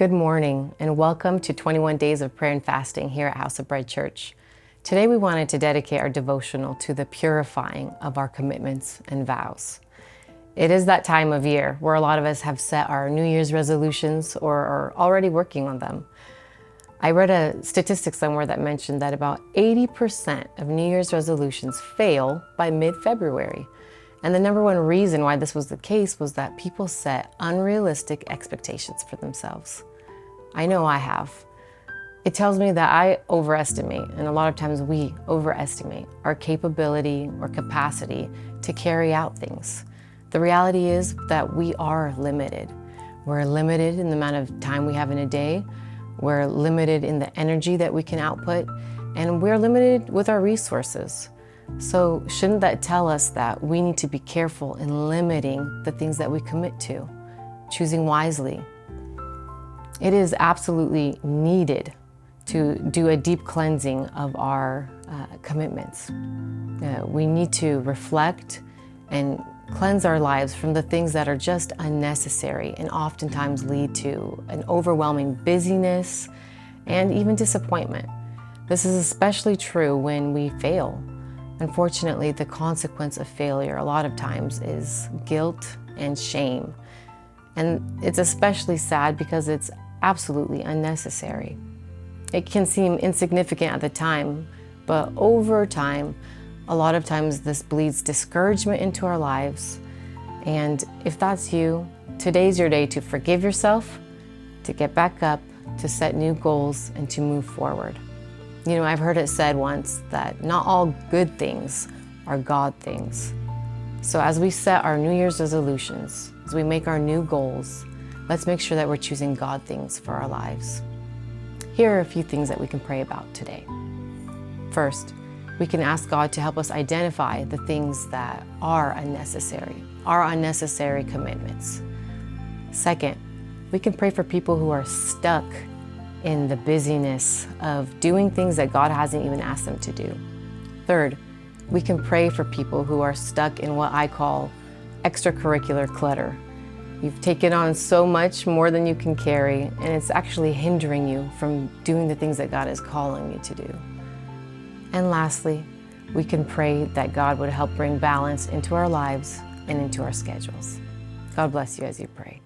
Good morning and welcome to 21 Days of Prayer and Fasting here at 𝗢𝘂𝗿 Church. Today we wanted to dedicate our devotional to the purifying of our commitments and vows. It is that time of year where a lot of us have set our New Year's resolutions or are already working on them. I read a statistic somewhere that mentioned that about 80% of New Year's resolutions fail by mid-February. And the number one reason why this was the case was that people set unrealistic expectations for themselves. I know I have. It tells me that I overestimate, and a lot of times we overestimate our capability or capacity to carry out things. The reality is that we are limited. We're limited in the amount of time we have in a day. We're limited in the energy that we can output, and we're limited with our resources. So shouldn't that tell us that we need to be careful in limiting the things that we commit to, choosing wisely? It is absolutely needed to do a deep cleansing of our commitments. We need to reflect and cleanse our lives from the things that are just unnecessary and oftentimes lead to an overwhelming busyness and even disappointment. This is especially true when we fail. Unfortunately, the consequence of failure a lot of times is guilt and shame. And it's especially sad because it's absolutely unnecessary. It can seem insignificant at the time, but over time, a lot of times this bleeds discouragement into our lives. And if that's you, today's your day to forgive yourself, to get back up, to set new goals, and to move forward. You know, I've heard it said once that not all good things are God things. So as we set our New Year's resolutions, as we make our new goals, let's make sure that we're choosing God things for our lives. Here are a few things that we can pray about today. First, we can ask God to help us identify the things that are unnecessary, our unnecessary commitments. Second, we can pray for people who are stuck in the busyness of doing things that God hasn't even asked them to do. Third, we can pray for people who are stuck in what I call extracurricular clutter. You've taken on so much more than you can carry, and it's actually hindering you from doing the things that God is calling you to do. And lastly, we can pray that God would help bring balance into our lives and into our schedules. God bless you as you pray.